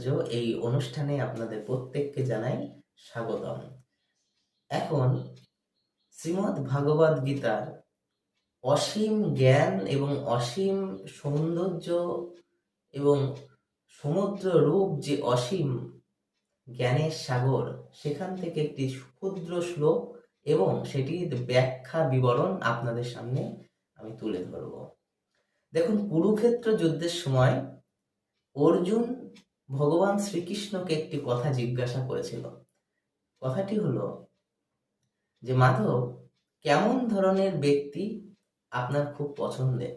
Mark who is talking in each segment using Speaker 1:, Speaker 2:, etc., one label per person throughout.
Speaker 1: আচার্য এই অনুষ্ঠানে আপনাদের প্রত্যেককে জানাই স্বাগতম। এখন শ্রীমদ্ ভাগবত গীতার অসীম জ্ঞান এবং অসীম সৌন্দর্য এবং সমুদ্র রূপ যে অসীম জ্ঞানের সাগর, সেখান থেকে একটি ক্ষুদ্র শ্লোক এবং সেটির ব্যাখ্যা বিবরণ আপনাদের সামনে আমি তুলে ধরব। দেখুন, কুরুক্ষেত্র যুদ্ধের সময় অর্জুন ভগবান শ্রীকৃষ্ণকে একটি কথা জিজ্ঞাসা করেছিল। কথাটি হলো যে, মাধব, কেমন ধরনের ব্যক্তি আপনার খুব পছন্দের?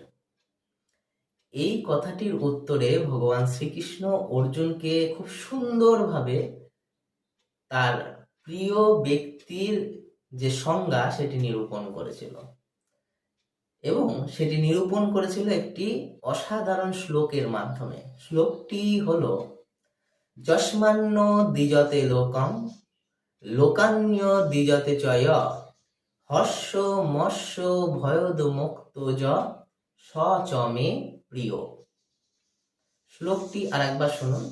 Speaker 1: এই কথাটির উত্তরে ভগবান শ্রীকৃষ্ণ অর্জুনকে খুব সুন্দরভাবে তার প্রিয় ব্যক্তির যে সংজ্ঞা সেটি নিরূপণ করেছিল, এবং সেটি নিরূপণ করেছিল একটি অসাধারণ শ্লোকের মাধ্যমে। শ্লোকটি হলো, যস্মান্ন দ্বিজতে লোকম লোকান্য দ্বিজতে চয় হর্ষ মৎস্য ভয়দ মুক্ত য স চ মে প্রিয়। শ্লোকটি আরেকবার শুনুন।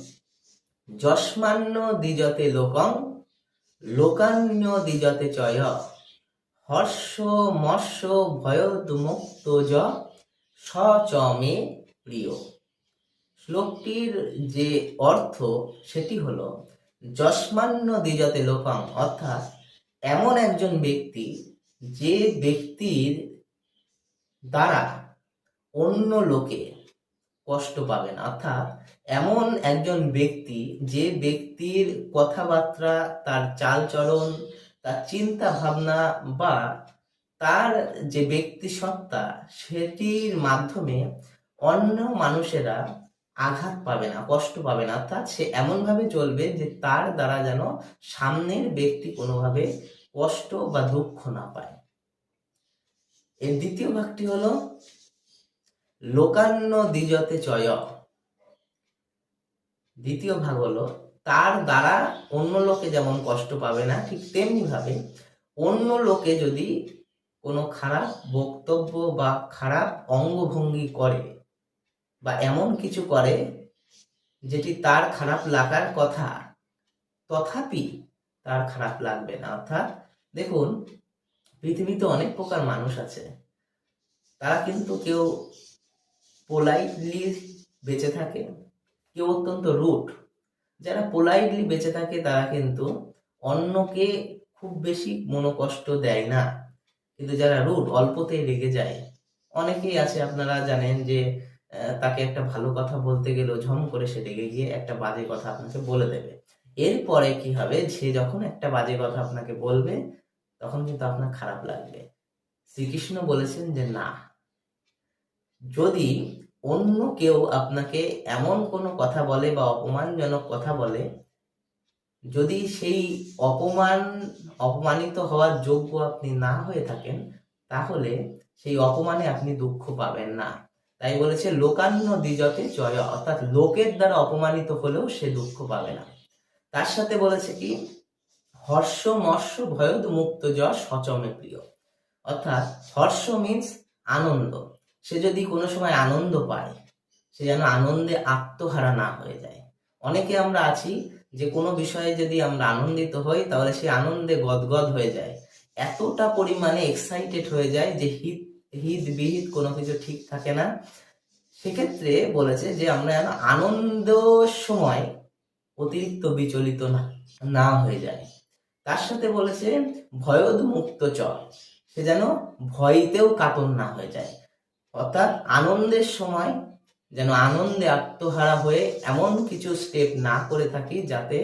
Speaker 1: যস্মান্ন দ্বিজতে লোকম লোকান্য দ্বিজতে চয় হর্ষ মৎস্য ভয়দ মুক্ত য স চ মে প্রিয়। শ্লোকটির যে অর্থ সেটি হলো, যস্মান্য দ্বিজতে লোকং, অর্থাৎ এমন একজন ব্যক্তি যে ব্যক্তির দ্বারা অন্য লোকে কষ্ট পাবে না, অর্থাৎ এমন একজন ব্যক্তি যে ব্যক্তির কথাবার্তা, তার চালচলন, তার চিন্তা ভাবনা বা তার যে ব্যক্তি সত্তা, সেটির মাধ্যমে অন্য মানুষেরা আঘাত পাবে না, কষ্ট পাবে না। অর্থাৎ সে এমনভাবে চলবে যে তার দ্বারা যেন সামনের ব্যক্তি কোনোভাবে কষ্ট বা দুঃখ না পায়। এর দ্বিতীয় ভাগটি হলো, লোকান্য দ্বিজতে চয়। দ্বিতীয় ভাগ হলো, তার দ্বারা অন্য লোকে যেমন কষ্ট পাবে না, ঠিক তেমনি ভাবে অন্য লোকে যদি কোনো খারাপ বক্তব্য বা খারাপ অঙ্গভঙ্গি করে বা এমন কিছু করে যেটি তার খারাপ লাগার কথা, তথাপি তার খারাপ লাগবে না। অর্থাৎ দেখুন, পৃথিবীতে অনেক প্রকার মানুষ আছে। তারা কিন্তু কেউ পোলাইটলি বেঁচে থাকে, কেউ অত্যন্ত রুড। যারা পোলাইটলি বেঁচে থাকে তারা কিন্তু অন্যকে খুব বেশি মনোকষ্ট দেয় না, কিন্তু যারা রুড, অল্পতেই রেগে যায়, অনেকেই আছে, আপনারা জানেন যে তাকে একটা ভালো কথা বলতে গেলেও ঝম করে সে রেগে গিয়ে একটা বাজে কথা আপনাকে বলে দেবে। এরপরে কি হবে, সে যখন একটা বাজে কথা আপনাকে বলবে তখন কিন্তু আপনার খারাপ লাগবে। শ্রীকৃষ্ণ বলেছেন যে না, যদি অন্য কেউ আপনাকে এমন কোনো কথা বলে বা অপমানজনক কথা বলে, যদি সেই অপমানিত হওয়ার যোগ্য আপনি না হয়ে থাকেন, তাহলে সেই অপমানে আপনি দুঃখ পাবেন না। তাই বলেছে লোকান্য দ্বিজতে চয়, অর্থাৎ লোকের দ্বারা অপমানিত হলেও সে দুঃখ পাবে না। তার সাথে বলেছে কি, হর্ষ মৎস্য ভয়দ মুক্ত য সচমে প্রিয়। অর্থাৎ হর্ষ মিন্স আনন্দ। সে যদি কোনো সময় আনন্দ পায়, সে যেন আনন্দে আত্মহারা না হয়ে যায়। অনেকে আমরা আছি যে কোনো বিষয়ে যদি আমরা আনন্দিত হই তাহলে সে আনন্দে গদগদ হয়ে যায়, এতটা পরিমাণে এক্সাইটেড হয়ে যায় যে হিত বিহিত কোনো কিছু ঠিক থাকে না। সেক্ষেত্রে বলেছে যে আমরা যেন আনন্দ সময় অতিরিক্ত বিচলিত না হয়ে যায়। তার সাথে বলেছে ভয়দ মুক্ত চ, সে যেন ভয়তেও কাতর না হয়ে যায়। অর্থাৎ আনন্দের সময় যেন আনন্দে আত্মহারা হয়ে এমন কিছু স্টেপ না করে থাকি যাতে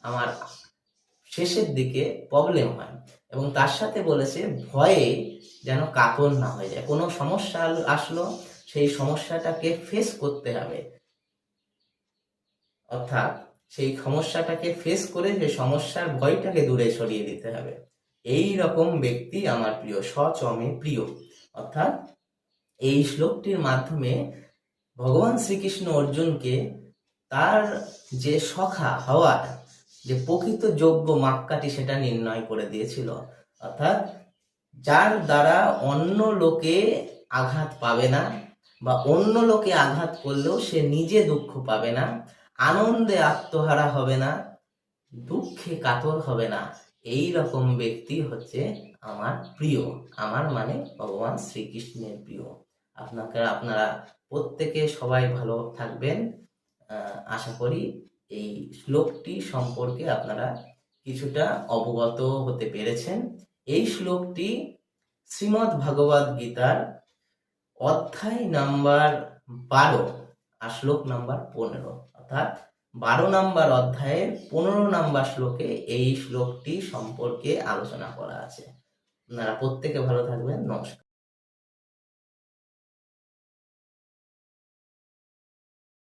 Speaker 1: আমার শেষের দিকে প্রবলেম হয়। এবং তার সাথে বলেছে ভয়ে যেন কাতর না হয়ে যায়। কোনো সমস্যা আসলো, সেই সমস্যাটাকে ফেস করতে হবে, অর্থাৎ সেই সমস্যাটাকে ফেস করে সেই সমস্যার ভয়টাকে দূরে সরিয়ে দিতে হবে। এই রকম ব্যক্তি আমার প্রিয়, সচমে প্রিয়। অর্থাৎ এই শ্লোকটির মাধ্যমে ভগবান শ্রীকৃষ্ণ অর্জুনকে তার যে সখা হওয়ার যে প্রকৃত যোগ্য মাপকাঠি সেটা নির্ণয় করে দিয়েছিল। অর্থাৎ যার দ্বারা অন্য লোকে আঘাত পাবে না, বা অন্য লোকে আঘাত করলেও সে নিজে দুঃখ পাবে না, আনন্দে আত্মহারা হবে না, দুঃখে কাতর হবে না, এই রকম ব্যক্তি হচ্ছে আমার প্রিয়। আমার মানে ভগবান শ্রীকৃষ্ণের প্রিয়। আপনারা প্রত্যেকে সবাই ভালো থাকবেন। আশা করি এই শ্লোকটি সম্পর্কে আপনারা কিছুটা অবগত হতে পেরেছেন। এই শ্লোকটি শ্রীমদ্ ভগবদ গীতার অধ্যায় নাম্বার 12 আর শ্লোক নাম্বার 15, অর্থাৎ 12 নাম্বার অধ্যায়ের 15 নাম্বার শ্লোকে এই শ্লোকটি সম্পর্কে আলোচনা করা আছে। আপনারা প্রত্যেকে ভালো থাকবেন। নমস্কার।